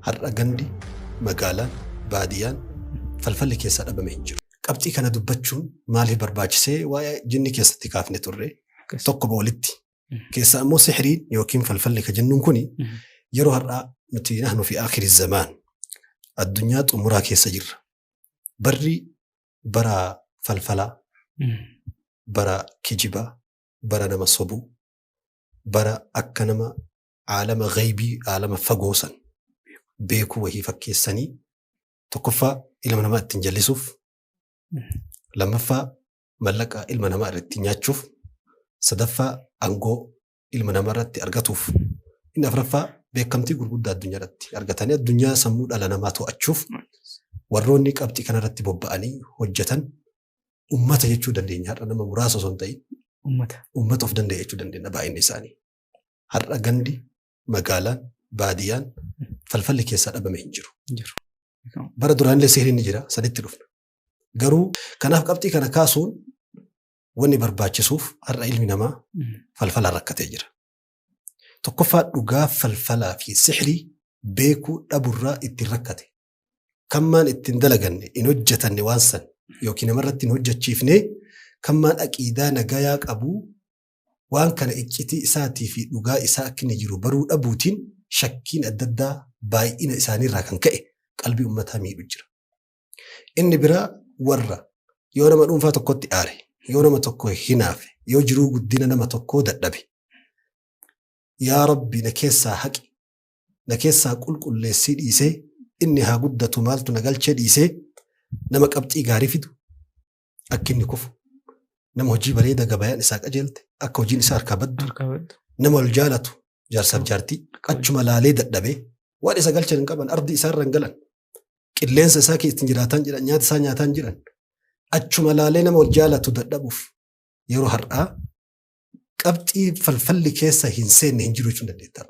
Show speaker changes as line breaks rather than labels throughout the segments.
har'a gandi magaalaan baadiyyaan falfalli keessaa dhabame hin jiru. Qabxii kana dubbachuun maaliif barbaachisee waa'ee jinni keessatti kaafne turre tokko walitti keessaa immoo sihiriin yookiin falfalli ka jennuun kuni yeroo har'aa nuti nahnu fi aakhiri zamaan addunyaa xumuraa keessa jirra. Barri bara falfalaa, bara kijibaa, bara nama sobuu, bara akka nama aalama ghaybii, aalama fagoosan beekuu wahii fakkeessanii tokkoffaa ilma namaa ittiin jallisuuf, lammaffaa mallaqa ilma namaa irratti nyaachuuf, sadaffaa aangoo ilma namaa irratti argatuuf, inni afuraffaa beekamtii gurguddaa addunyaa irratti argatanii addunyaa sammuu dhala namaa to'achuuf warroonni qabxii kanarratti bobba'anii hojjetan ummata jechuu dandeenya. Har'a nama muraasa osoo hin ta'in ummata of danda'e jechuu dandeenya baay'inni isaanii. Har'a gandi magaalaan baadiyyaan falfalli keessaa dhabame hin jiru. Bara duraanillee sihiriin ni jira, saditti dhufna. Garuu kanaaf qabxii kana kaasuun wanni barbaachisuuf har'a ilmi namaa falfalaan rakkatee jira. Tokkoffaa dhugaa falfalaa fi sihirii beekuu dhaburraa ittiin rakkate. Kammaan ittiin dalaganne hin hojjetanne waan san yookiin namarratti hin hojjechiifne kammaan aqiidaa nagayaa qabu waan kana iccitii isaatii fi dhugaa isaa akka inni jiru baruu dhabuutiin shakkiin adda addaa baay'ina isaaniirraa kan ka'e qalbii ummataa miidhu jira. Inni biraa warra yoo nama dhuunfaa tokkotti aare, yoo nama tokko hinaafe, yoo jiruu guddina nama tokkoo dadhabe, yaa Rabbi na keessaa haqi, na keessaa qulqulleessii dhiisee inni haa guddatu maaltu na galchee dhiisee nama qabxii gaarii fidu akka inni kufu, nama hojii bareeda gabayaan isaa qajeelte akka hojiin isaa harkaa baddu, nama wal jaalatu jaarsaaf jaartii achuma laalee dadhabee waan isa galchan hin qaban ardi isaa irra hin galan, qilleensa isaa ittiin jiraatan jiran, nyaata isaa nyaataan jiran achuma laalee nama wal jaalatu dadhabuuf yeroo har'aa qabxii falfalli keessa hin seenne hin jiru jechuun dandeetta.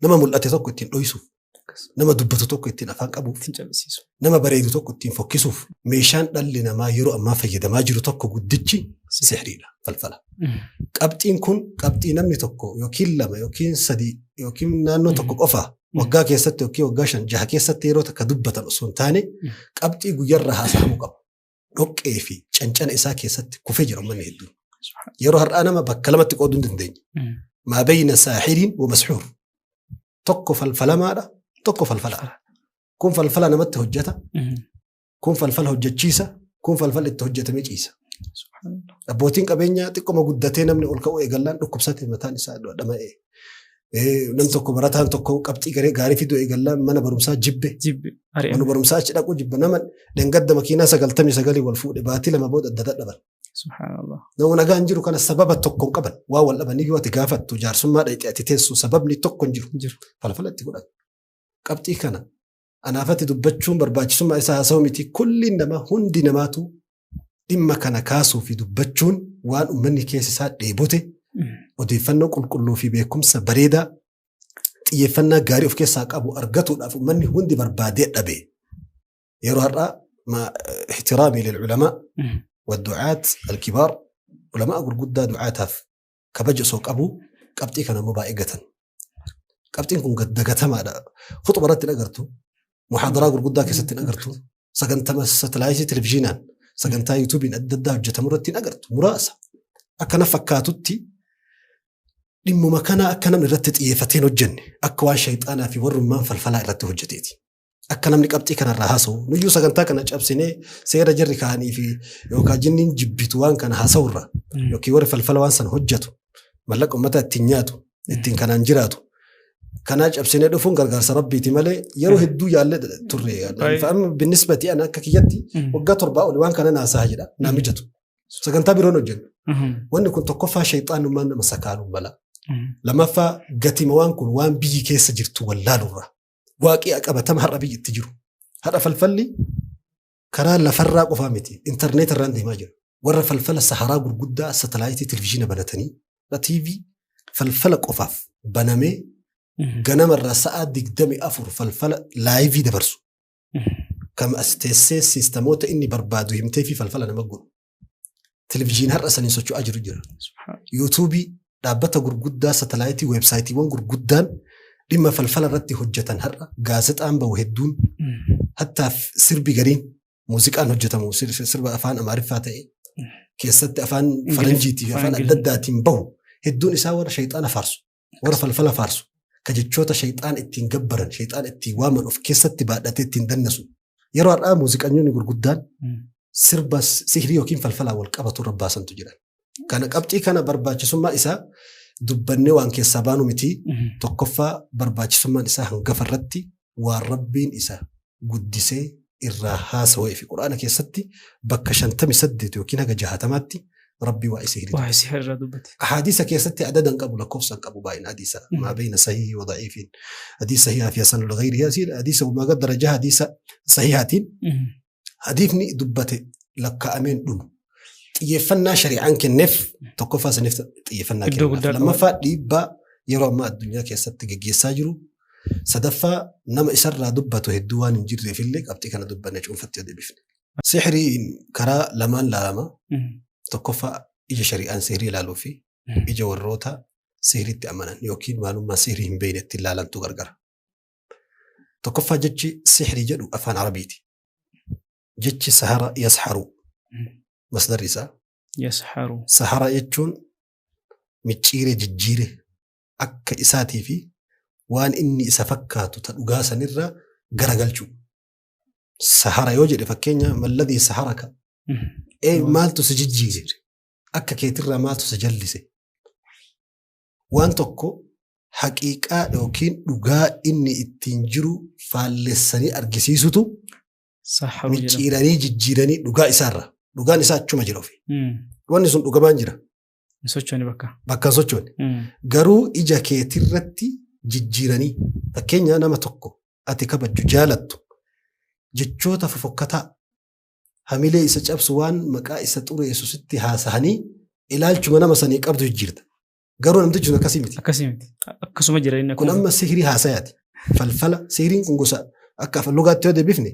Nama mul'ate tokko ittiin dhoysuuf, nama dubbatu tokko ittiin afaan qabuuf, nama bareedu tokko ittiin fokkisuuf meeshaan dhalli namaa yeroo ammaa fayyadamaa jiru tokko guddichi sihiriidha, falfala. Qabxiin kun qabxii namni tokko yookiin lama yookiin sadii yookiin naannoo tokko qofa waggaa keessatti yookiin waggaa 5-6 keessatti yeroo takka dubbatan osoo hin taane qabxii guyyaarraa haasa'amuu qaba. Dhoqqee fi cancana isaa keessatti kufee jira uummanni hedduun. Yeroo har'aa nama bakka lamatti qooduu hin dandeenye. Maa bayna saahiriin wa mashuur. Tokko falfalamaadha, tokko falfalaadha. Kun falfala namatti hojjeta, kun falfala hojjechiisa, kun falfala itti hojjetamee ciisa. Abbootiin qabeenyaa xiqqoma guddatee namni ol ka'uu eegallaan dhukkubsate mataan isaa dhama'ee. Namni tokko barataan tokko qabxii gaarii fiduu eegallaan mana barumsaa jibbe. Mana barumsaa achi dhaquu jibba. Nama dangadda makiinaa 99 wal fuudhe baatii 2 booda adda dadhaban. Nama nagaan jiru kana sababa tokko hin qaban. Waa wal dhabanii yoo ati gaafattu jaarsummaa dhayxee ati teessu sababni tokko hin jiru. Falfala itti godhan. Qabxii kana anaafatti dubbachuun barbaachisummaa isaa haasa'u miti. Kulli nama hundi namaatu dhimma kana kaasuu fi dubbachuun waan uummanni keessa isaa dheebote odeeffannoo qulqulluu fi beekumsa bareedaa xiyyeeffannaa gaarii of keessaa qabu argatuudhaaf uummanni hundi barbaadee dhabe. Yeroo har'aa ihtiraamii lil ulamaa والدعاة الكبار علماء غرغدا دعاتاف كبج سو قبو قبطي كان مو بايغتن قبطين كون غدغتما خطبه رت نغرتو محاضره غرغدا كست نغرتو سغنتما ستلايت تلفزيونان سغنتا يوتيوب اددا جتمرت نغرتو مراسه اكنا فكاتوتي دم مكانا اكنا من رت طيفتين وجني اكوا شيطانا في ورمان فلفلا رت حجتيتي akkana namni qabxii kana irraa haasa'u nuyyuu sagantaa kana cabsinee seera jarri kaanii fi yookaan jinniin jibbitu waan kana haasa'u irraa yookiin warri falfala waan san hojjetu mallaqa ummata ittiin nyaatu ittiin kanaan jiraatu kanaa cabsinee dhufuun gargaarsa rabbiiti malee yeroo hedduu yaalle turre fa'aama binnisbati ana akka kiyyatti waggaa 7 oli waan kana naasaa jedha naa mijatu sagantaa biroon hojjennu wanni kun tokkoffaa shayxaanummaan nama sakaaluu mala lamaffaa gatima waan kun waan biyyi keessa jirtu wallaalurraa waaqii qabatama har'a biyyatti jiru. Har'a falfalli karaa lafarraa qofaa miti. Internet irraan deemaa jira. Warra falfala saharaa gurguddaa satellaayitii televiziyoona banatanii TV falfala qofaaf banamee ganamarraa sa'aa 24 falfala laayivii dabarsu. Kam as teessee siistamoota inni barbaadu himtee fi falfala nama godhu. Televiziyoona har'a saniin socho'aa jiru jira. YouTube dhaabbata gurguddaa satellaayitii weebsaayiitiiwwan gurguddaan dhimma falfala irratti hojjetan har'a gaazexaan bahu hedduun hatta sirbi gariin muuziqaan hojjetamu sirba afaan Amaariffaa ta'e keessatti afaan Faranjiitii fi afaan adda addaatiin bahu hedduun isaa warra shayxaana faarsu warra falfala faarsu ka jechoota shayxaan ittiin gabbaran shayxaan ittiin waaman of keessatti baadhatee ittiin dannasu yeroo har'aa muuziqaanyoonni gurguddaan sirba sihrii yookiin falfalaa wal qabatu rabbaasantu jiran kana qabxii kana barbaachisummaa isaa dubbannee waan keessaa baanu miti tokkoffaa barbaachisummaan isaa hangafa irratti waan rabbiin isa guddisee irraa haasawee fi quraana keessatti bakka 58 yookiin haga 60tti rabbii waa sihrii dubbate. Ahadiisa keessatti adadan qabu lakkoofsan qabu baay'ina hadiisa maa bayna sahihii wa da'iifiin hadiisa sahihaa fi hasan al-ghayri hadiisa maga daraja hadiisa sahihaatiin hadiifni dubbate lakkaa'ameen dhumu. Xiyyeeffannaa shari'aan kenneef tokkoffaa saniif xiyyeeffannaa kenneef lammaffaa dhiibbaa yeroo ammaa addunyaa keessatti geggeessaa jiru sadaffaa nama isarraa dubbatu hedduu waan hin jirreef illee qabxii kana dubbanne cuunfattee deebifne. Sihriin karaa lamaan laalama tokkoffaa ija shari'aan sihrii ilaaluu fi ija warroota sihriitti amanan yookiin maalummaa sihrii hin beeynetti ilaalantu gargara. Tokkoffaa jechi sihrii jedhu afaan Arabiiti. Jechi sahara yasharu masdar isaa
yasharu
sahara jechuun micciire jijjiire akka isaatii fi waan inni isa fakkaatu ta dhugaa sanirra garagalchu. Sahara yoo jedhe fakkeenya malladii saharaka maaltu si jijjiire akka keetirraa maaltu si jallise waan tokko haqiiqaa yookiin dhugaa inni ittiin jiru faallessanii argisiisutu micciiranii jijjiiranii dhugaa isaarra dhugaan isaa achuma jira ofi wanni sun dhugamaan jira bakka sochooni garuu ija keetirratti jijjiiranii fakkeenya nama tokko ati kabajju jaalattu jechoota fofokkataa hamilee isa cabsu waan maqaa isa xureessu sitti haasahanii ilaalchuma nama sanii qabdu jijjiirta. Garuu namtichi sun akkasii miti.
Akkasuma jira inni
kun amma sihrii haasayaati. Falfala sihriin kun gosa akka afaan lugaatti yoo deebifne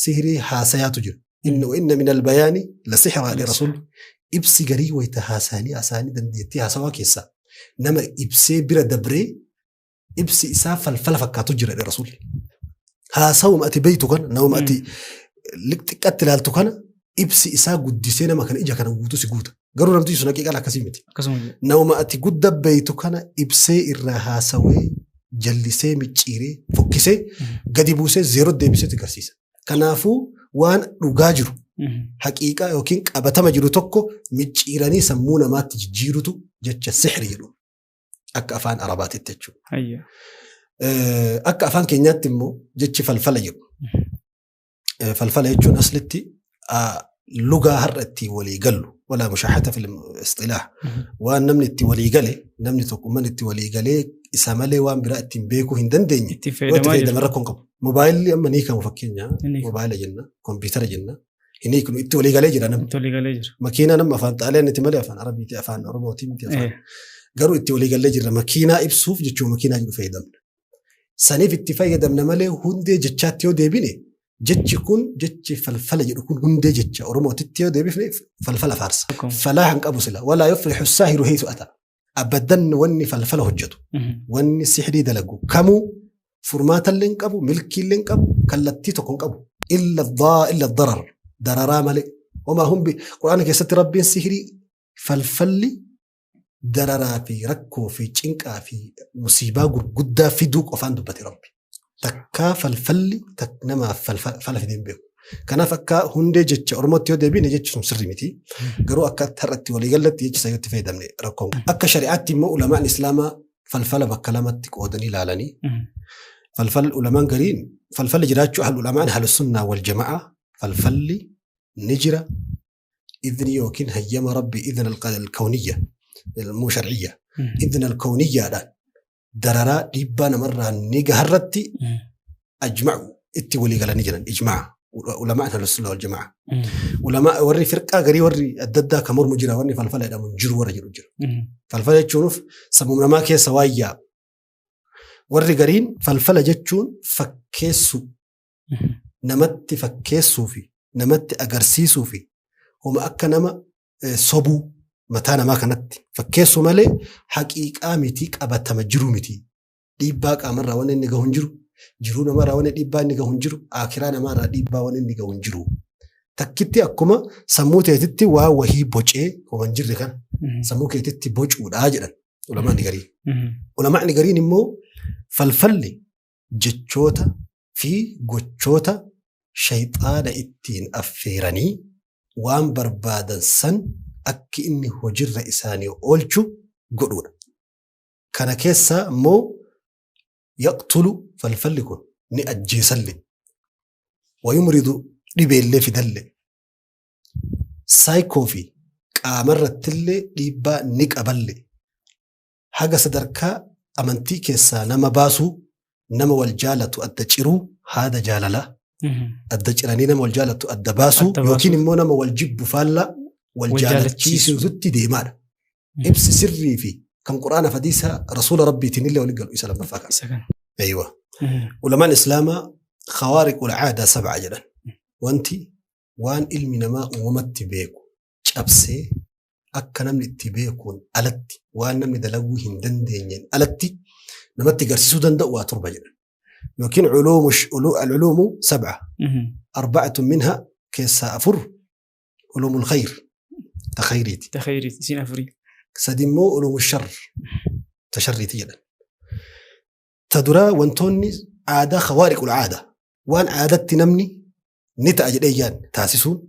sihrii haasayaatu jira. Inna min albayaani la sihraa li rasuul ibsi garii wayita haasanii dandeettii haasawaa keessaa nama ibsee bira dabree ibsi isaa falfala fakkaatu jira rasuul. Haasawuma ati beeytu kana nama ati xiqqatti ilaaltu kana ibsi isaa guddisee nama kana ija kana guutu si guuta. Garuu namtichi sun haqiiqaan akkasii miti. Nama ati gudda beeytu kana ibsee irraa haasawee jallisee micciiree fokkisee gadi buusee zeeroo deebisee agarsiisa. Kanaafuu waan dhugaa jiru haqiiqaa yookiin qabatama jiru tokko micciiranii sammuu namaatti jijjiirutu jecha sihri jedhu akka afaan Arabaatitti jechuudha. Akka afaan keenyaatti immoo jechi falfala jedhu. Falfala jechuun aslitti lugaa har'a itti walii gallu wala mushahata fil istilah waan namni itti walii gale namni tokko man itti walii galee isa malee waan biraa ittiin beekuu hin dandeenye
itti fayyadamaa
rakkoon qabu. Mobaayilli amma ni kan fakkeenya mobaayila jenna kompiitara jenna inni kun itti walii galee jira namni makiinaa nama afaan xaaleen itti malee afaan Arabiiti afaan Oromootii miti afaan garuu itti walii galee jira makiinaa ibsuuf jechuun makiinaa jedhu fayyadamna. Saniif itti fayyadamna malee hundee jechaatti yoo deebine jechi kun jechi falfala jedhu kun hundee jecha Oromootitti yoo deebifne falfala faarsa. Falaa han qabu sila walaa yuflihu saahiru haythu ata abadan wanni falfala hojjetu wanni sihrii dalagu kamuu furmaatallee hin qabu milkiillee hin qabu kallattii tokko hin qabu illa darar dararaa malee wamaa humbi quraana keessatti rabbiin sihrii falfalli dararaa fi rakkoo fi cinqaa fi musiibaa gurguddaa fiduu qofaan dubbate rabbi. Takkaa falfalli namaaf falfala fideen beeku. Kanaaf akka hundee jecha Oromootti yoo deebine jechi sun sirri miti. Garuu akka tarratti waliigallatti jechi isaa yoo itti fayyadamne rakkoon. Akka shari'aatti immoo ulamaan Islaamaa falfala bakka lamatti qoodanii ilaalanii. Falfal ulamaan gariin falfalli jiraachuu ulamaan ahlusunnaa wal jama'aa falfalli ni jira. Idni yookiin hayyama rabbi idna al-kawniyya muu shar'iyya. Idna al-kawniyyaadhaan. Dararaa dhiibbaa namarraa ni gaharratti ajma'u itti walii galanii jiran ijma'a ulamaa ahlusunnaa wal jamaa ulamaa warri firqaa garii warri adda addaa kan mormu jira warri falfala jedhamu jiru warra jedhu jira falfala jechuunuuf sammuu namaa keessa waayyaa warri gariin falfala jechuun fakkeessu namatti fakkeessuu fi namatti agarsiisuu fi homa akka nama sobuu mataa namaa kanatti fakkeessu malee haqiiqaa miti qabatama jiru miti dhiibbaa qaamarraa waan inni gahu hin jiru. Jiruu namarraa waan dhiibbaa inni gahu hin jiru. Akiraa namarraa dhiibbaa waan inni gahu hin jiru. Takkitti akkuma sammuu keetitti waa wahii bocee waan jirre kana sammuu keetitti bocuudhaa jedhan ulamaan garii. Ulamaan gariin immoo falfalli jechoota fi gochoota shayxaana ittiin affeeranii waan barbaadan san akka inni hojirra isaanii oolchu godhuudha. Kana keessaa immoo yaqtulu falfalli kun ni ajjeesalle wayumridu dhibeellee fidalle saayikoo fi qaamarrattillee dhiibbaa ni qaballe haga sadarkaa amantii keessaa nama baasuu nama wal jaalatu adda ciruu haada jaalalaa adda ciranii nama wal jaalatu adda baasuu yookiin immoo nama wal jibbu faallaa wal jaalachiisuutti deemaadha. Ibsi sirrii fi kan quraana hadiisa rasuula rabbiitiin illee waliin galu isa lammaffaa kana. Aywa. Ulamaan islaamaa khawaariqul aadaa sab'a jedhan. Wanti waan ilmi namaa uumamatti beeku cabsee akka namni itti beekuun alatti waan namni dalaguu hin dandeenyeen alatti namatti agarsiisuu danda'u waa torba jedhan. يمكن العلوم سبعة 4 منها كيسا أفر علوم الخير تخيريتي
سين أفري
سدمو علوم الشر تشريتي جدا تدرى وانتوني عادة خوارق العادة وان عادت نمني نتأجد أيان تاسسون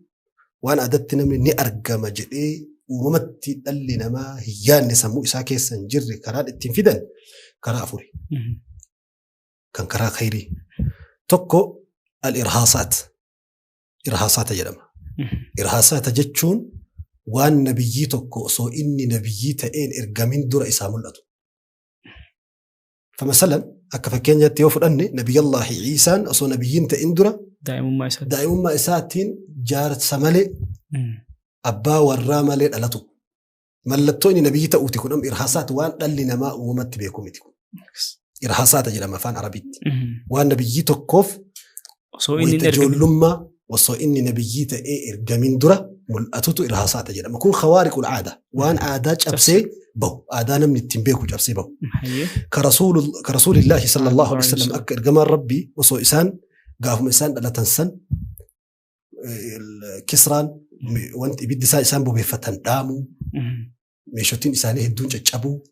وان عادت نمني نأرقى مجئي وممتي اللي نما هيان نسمو إسا كيسا نجري كران التنفيدن كرا أفري كان كرا خيري توكو الإرهاصات جلما إرهاصات جتشون وان نبيي توكو سو إني نبيي تأين إرقامين دور إسام اللدو فمثلا أكفكين يتيوفر أني نبي الله عيسى أصو نبيين تأين دور دائم ما إساتين جارت سمالي أبا والرامالي ألتو ملتو إني نبيي تأوتي كون إرهاصات وان للي نما ومت بيكم يتكون إرهاصات جلما فان عربيت وان نبيي توكوف ويتجولما وصو إني نبيي تأين إرقامين دور ملأتوتو إرهاصات جلما كون خوارق العادة وان عادات أبسي بو آدانا من التنبيك وجابسي بو كرسول الله صلى الله عليه وسلم أكر جمال ربي وصو إسان قافهم إسان لا تنسن الكسران وانت يبدي إسان بو بفتن دامو ميشوتين إسانيه الدون جابو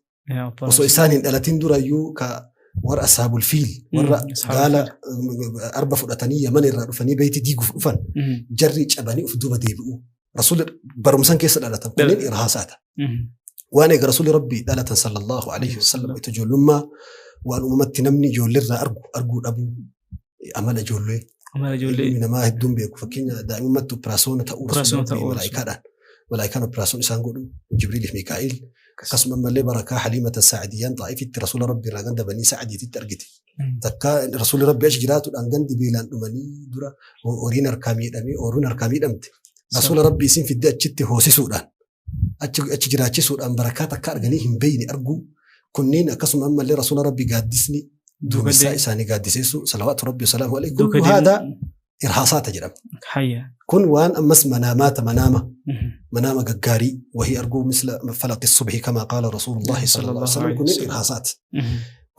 وصو إسان لا تندر يو ور أصحاب الفيل ور قال 4 فرقتانية من الرفني بيتي ديقو فن جري جاباني أفدوما ديبو رسول برمسان كيس لا تنقلين إرهاصات وانا رسول ربي دالة صلى الله عليه وسلم يتجول لما وان امتي نمني جول لنا ارجو ابو امل جول من ما هدون بيكو فكينا دائما متو براسون تاور ملائكه براسون انسان غدو جبريل ميكائيل قسم من لي بركه حليمه السعديان طائفه رسول ربي راغند بني سعدي ترغتي تكا رسول ربي اجرات ان بيلان دمني درا اورين اركامي دمي اورون اركامي دمت رسول ربي سين في الدجت هوسي سودان achi jiraachisuudhaan barakaa takka arganii hin beeyne arguu kunniin akkasuma ammallee rasuula rabbi gaaddisni duubisaa isaanii gaaddiseessu salawaatu rabbi wasalaamu alayhi kullu haadaa irhaasaata jedhama kun waan ammas manaama gaggaarii wahii arguu misla falaqi subhi kamaa qaala rasuulullaahi sallallahu alayhi wasallam kunniin irhaasaati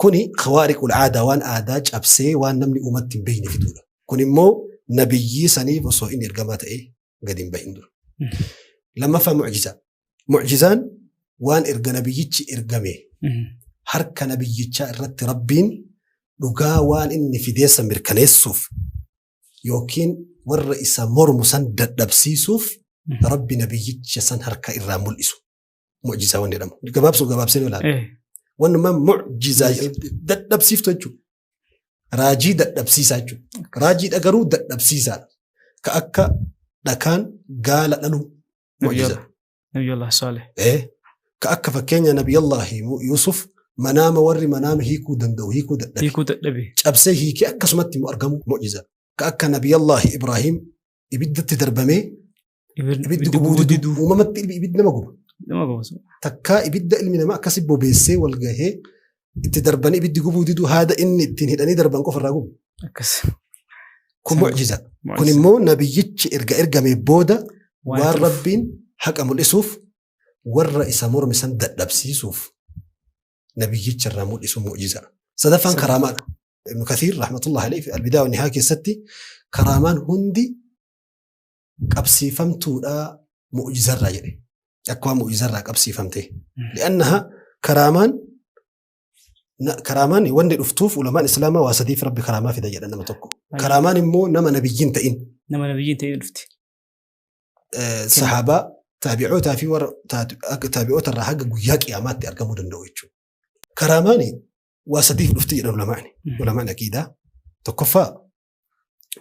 kuni khawaariqul aadaa waan aadaa cabsee waan namni uumatti hin beeyne fiduudha kun immoo nabiyyii saniif osoo inni ergamaa ta'ee gadi hin bahin dura lammaffaa mucjizaan waan erga nabiyyichi ergame harka nabiyyichaa irratti rabbiin dhugaa waan inni fideessa mirkaneessuuf yookiin warra isa mormu san dadhabsiisuuf rabbi nabiyyicha san harka irraa mul'isu mucjizaa waan jedhamu gabaabsee ilaala wanuma mucjizaa dadhabsiiftu jechuudha raajii dadhabsiisaa jechuudha raajii dhagaruu dadhabsiisaa ka akka dhakaan gaala dhaluu mucjizaa
نبي الله صالح
كأك فكينا نبي الله يوسف منام وري منام هيكو دندو هيكو ددبي أبسي هيكي أكسمت مؤرقم معجزة كأك نبي الله إبراهيم يبدأ تدربمي يبدأ قبوددو وما مت يبدأ ما قبو تكا يبدأ المنا ما كسبه بيسي والجاه تدربني يبدأ قبوددو هذا إني تنهدني دربان كفر رقم كم معجزة كن مو نبي يتش إرجع مبودا والربين حق أمول إسوف والرئيس أمور مسان دبسي سوف نبي يتشرى أمول إسوف معجزة صدفان كرامان ابن كثير رحمة الله عليه في البداية والنهاية كيستي كرامان هندي قبسي فمتو لا معجزة راجل أكوا معجزة راك قبسي فمته لأنها كرامان وند الأفتوف علماء الإسلام واسدي في ربي كرامان في دجال إنما تكو كرامان مو نما نبيين تئن
لفتي
صحابة تابعوها في تابعوها الرحاق قياك قيامات أرقموا دندويتشو كراماني واسدي في الأفتي علماء أكيدا تكفى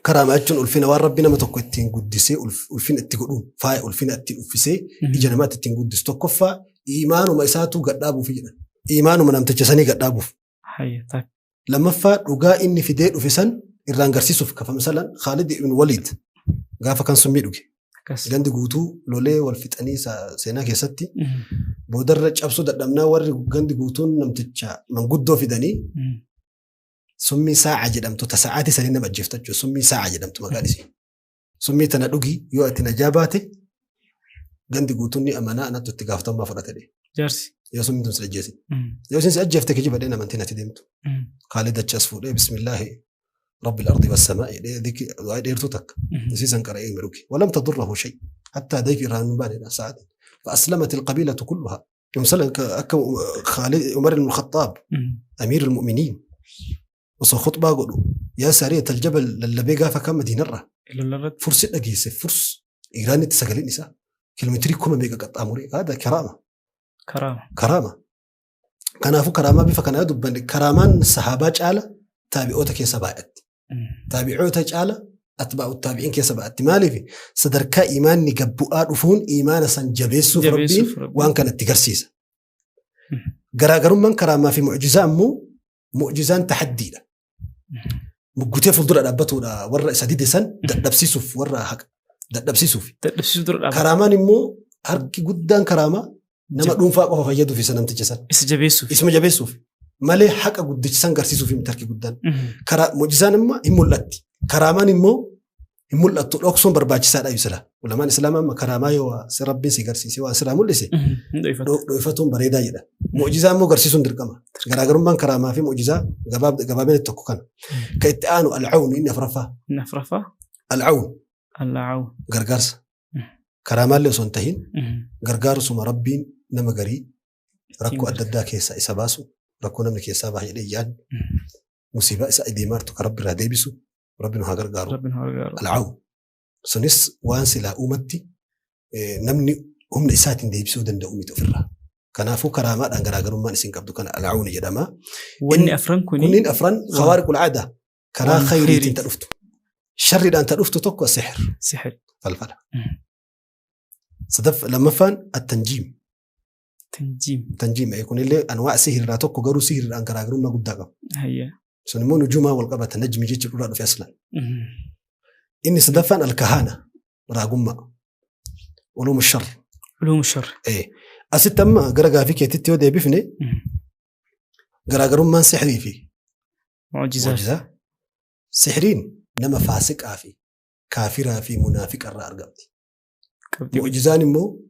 كراماتشون ألفين ربنا ما تكو التين قدسي ألفين اتقلون فاي ألفين اتقفسي إجنمات التين قدس تكفى إيمان وما يساتو قدابو فينا إيمان وما نمتجساني قدابو
طيب
لما فات وقا إني في دير وفسن إرانقرسي سوفك فمثلا خالد بن وليد قافا كان سميدوكي gandi guutuu lolee wal fixanii seenaa keessatti boodarra cabsuu dadhabnaa warri gandi guutuun namticha manguddoo fidanii summii saaca jedhamtu tasa'aati sanii nama ajjeeftachu summii saaca jedhamtu maqaan isii summii tana dhugii yoo ati najaa baate gandi guutuun ni amanaa anattu itti gaafatamummaa fudhatadhe
jaarsi
yoo summii tun si ajjeese yoo isin si ajjeefte kijiba dhee namantiin ati deemtu Khaalid achas fuudhee bismillaahi رب الأرض والسماء ذيك ديرتك نسيسا قرأي مروكي ولم تضره شيء حتى ذيك إيران بان سعد فأسلمت القبيلة كلها مثلا خالد عمر بن الخطاب أمير المؤمنين وصو خطبة قالوا يا سارية الجبل للبي قافا كم مدينة فرس أجيس فرس إيران تسجل النساء كيلومتري كم بيجا قط أموري هذا كرامة كان أفو كرامة بفكنا يدب كرامان الصحابة على تابعوتك يا سبائت تابعوتك على أتباع التابعين كي سبعة مالي في صدرك إيمان نقبؤات وفون إيمان سنجبيسو في ربين وان كانت تقرسيسة قراقرون من كرامة في معجزان مو معجزان تحدينا مقوتي فلدر أدبتو ورا سديد سن دبسيسوف ورا حق دبسيسوف كرامان مو هركي قدان كرامة نما دون فاقه فيدو في سنة متجسن اسم جبيسوف مالي حق قدج سن قرسيسوف متركي قدان معجزان ما يمولتي كرامان مو يمولت أقصون برباج سادة يسلا ولما الإسلام ما كراما يوا سربين سيقرسيسي واسلام لسي دويفتهم بريدا يدا معجزة مو قرسيسون درقما غراغرون من كراما في معجزة قبابين التوكو كان كيتآنو العون إني أفرفا العون غرغارس كراما اللي سنتهين غرغارس مربين نما غري ركو أددا كيسا إساباسو ركو نمني كيسا باهي ليجان مصيبة إسا إديمارتو كرب راديبسو ربنا هاغرغارو العون سنس وانسي لا أمتي نمني هم إساتين ديبسو دندا أمي تفرها كنافو كرامات أن غراغرون ما نسين قبدو كان العون يدما
وني أفران
كونين أفران خوارق العادة كنا خيري تنترفتو شر دان ترفتو توكو سحر فالفلا صدف لما فان التنجيم تنجيم يكون اللي أنواع سحر لا توكو غرو سحر أن غراغرون ما قداغا
هيا
سنمو نجوما والقبة النجم يجي تقول في أصلا إني صدفان الكهانة راقمة علوم الشر إيه أستم غرقا فيك يتتيو دي بفني غرقرون من سحري فيه معجزة سحرين نما فاسق آفي كافر في منافق الرأرقبتي معجزان مو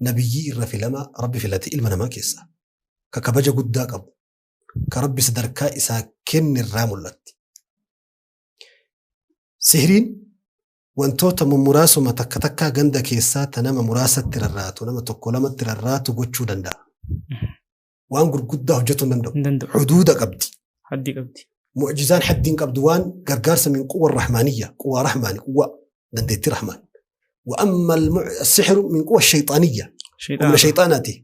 نبيي الرفي لما ربي في التي إلمنا ما كيسا ككبجة قدا قبو كرب صدركا إسا كن الرامولت سحرين وانتوتا مراسو ما تكتكا غندا كيسا تنما مراسة ترراتو نما تقولما ترراتو قوشو دندا وان قد هجتو دندو حدود قبدي معجزان حدين قبدوان قرقارس من قوة الرحمانية قوة رحماني قوة دنديتي رحمن وأما السحر من قوة الشيطانية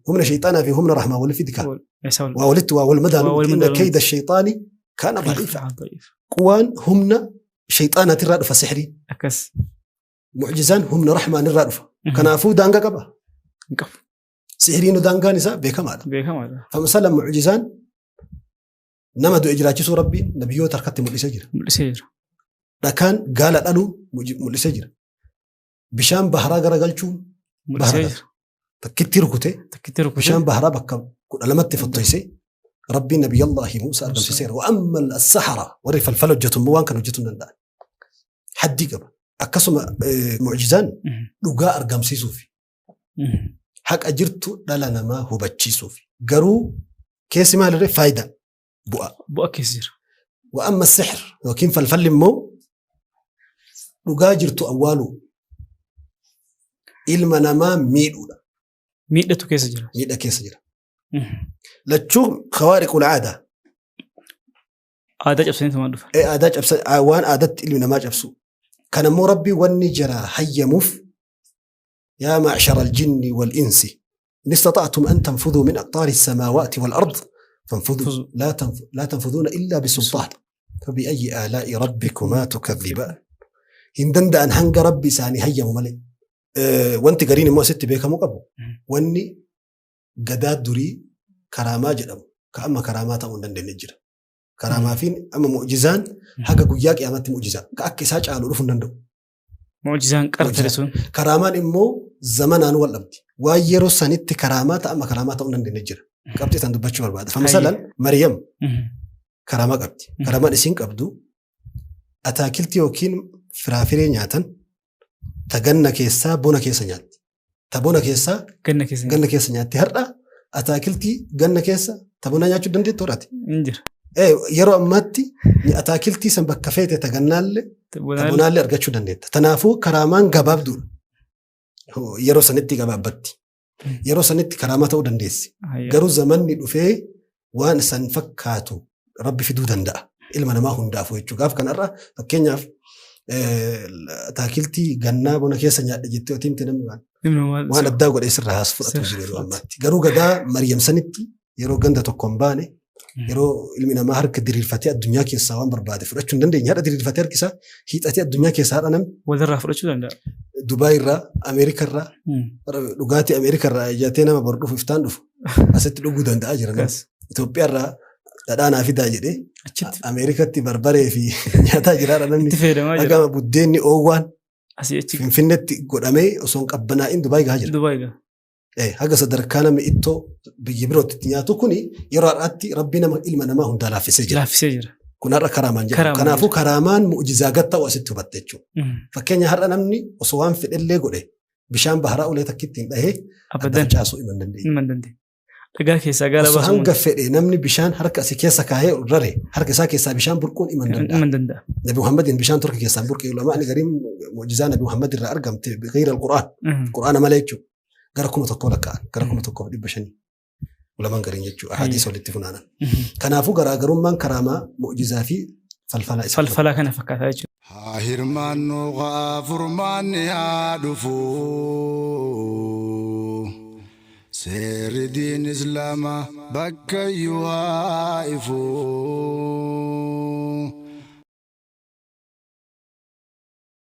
هم شيطاناتي هم رحمة ولا في ذكاء وولدت والمدى إن كيد الشيطان كان ضعيفا قوان همنا شيطانات الرادفة سحري معجزان همنا رحمة الرادفة كان أفو دانقا قبا سحرين دانقا نساء بكمال فمثلا معجزان نمدو إجراجسو ربي نبيو تركت ملسجر لكان قال أنو ملسجر بشام بحرا غرقلچو ملسجر تكتير كوتي مشان بهرا بكم لمت فطيسي ربي نبي الله موسى أرقم سير وأما السحرة ورف الفلج جتم موان كانوا جتم ندان حدي قبل أكسم معجزان لقاء أرقم سيسوفي حق أجرت لنا ما هو بتشي صوفي قرو كيس ما لري فايدة
bu'a keessa jira.
وأما السحر وكين فالفل مو رجاجرت أوله إلما نما ميدولا
miidhatu keessa jira.
ميدا كيس جرا لتشوف خوارق العادة
Aadaa cabsanii tumaan dhufa.
عادات أبس وان عادات إلما نما جبسو كان مو ربي والنجرة حيموف يا معشر الجن والإنس إن استطعتم أن تنفذوا من أقطار السماوات والأرض فانفذوا لا تنفذون إلا بسلطان فبأي آلاء ربكما تكذبان هندن أن هنج ربي ساني هيا مملئ وانت قريني مو ست بيك مقبو واني قداد دري كرامات جدام كأما كرامات أمون دن نجر كرامة فين أما معجزان حقا قياك يامات معجزة كأكي ساج آلو رفن دندو
Mucjizaan qartare sun.
كرامان إمو زمن أنو الأبدي ويرو سنت كرامات أما كرامات أمون دن نجر قبتي تندبتشو برباد فمثلا مريم كرامة قبتي كرامة إسين قبدو أتاكلتي وكين فرافرين نياتن تغنى كيسا بونا كيسا نيات تبونا كيسا
Ganna keessa
نياتي هرأ أتاكلتي غنى كيسا تبونا نياتشو دندي توراتي
injira.
يرو أماتي أتاكلتي سنبك فيتي تغنى تبونا اللي أرغتشو دندي تنافو كرامان غباب دول يرو سنتي غباب باتي يرو سنتي كراماتو دنديسي غرو زمن ندفه وان سنفكاتو ربي في دودندا إلما ما هندافو يجوغاف كان أرى فكينياف تاكلتي غنا بونا كيسا نياد جيتو تيمتي نمي وانا بداو قد يسر هاس فرطو جريرو أماتي غرو غدا مريم سنتي يرو غندا تقومباني يرو إلمنا ما هرك دير الفتاة الدنيا كيسا وان بربادي فرطو ندن نياد دير الفتاة كيسا هيت أتي الدنيا كيسا أنا
Walirraa fudhachuu danda'a.
دبي را أمريكا را لغاتي أمريكا را جاتينا ما بردو فيفتان دفو أست لغو دندا أجرنا إثيوبيا را دانا في داجدي
Achitti
أمريكا تي بربري في نياتا جرارا نمني
itti fayyadamaa jira.
أقام بوديني أوان
Asii achi
في فينتي قدامي وسون قبنا إن دبي هاجر
Dubaay gaa.
هاجا صدر كان مئتو بيجبرو تتنياتو كوني يرى أتي ربنا ما إلما نما هم دالا في سجل
Laaffisee jira.
كنا رأى كرامان جا
كرامان
كنا فو
جا.
كرامان مؤجزاقات واسطو بتتشو فكين يهرأ نمني وسوان في اللي قولي بشان بهراء ولا تكتين ده
Abadan
جاسو إيمان دندي
hin mandande. Dhagaa keessaa gaala
وسو
baasuu
هنگا في نمني بشان حركة سكيسا كاهي رري حركة ساكيسا بشان بركون إيمان دندا
hin mandanda.
نبي محمد بشان تركي كيسان بركي ولا معني قريم معجزان نبي محمد الرا أرقم بغير القرآن القرآن ما ليجو قرأكم تقول كان قرأكم تقول بشني ولا من قرين يجو أحاديث ولا تفنانا كان أفو قرأ من كرامة معجزة في فالفلا إسحاق
Falfalaa kana fakkaataa jechuudha.
Hirmaannu gaafurmaanni haa dhufu seerri diin islaamaa bakka iyyuu haa ifu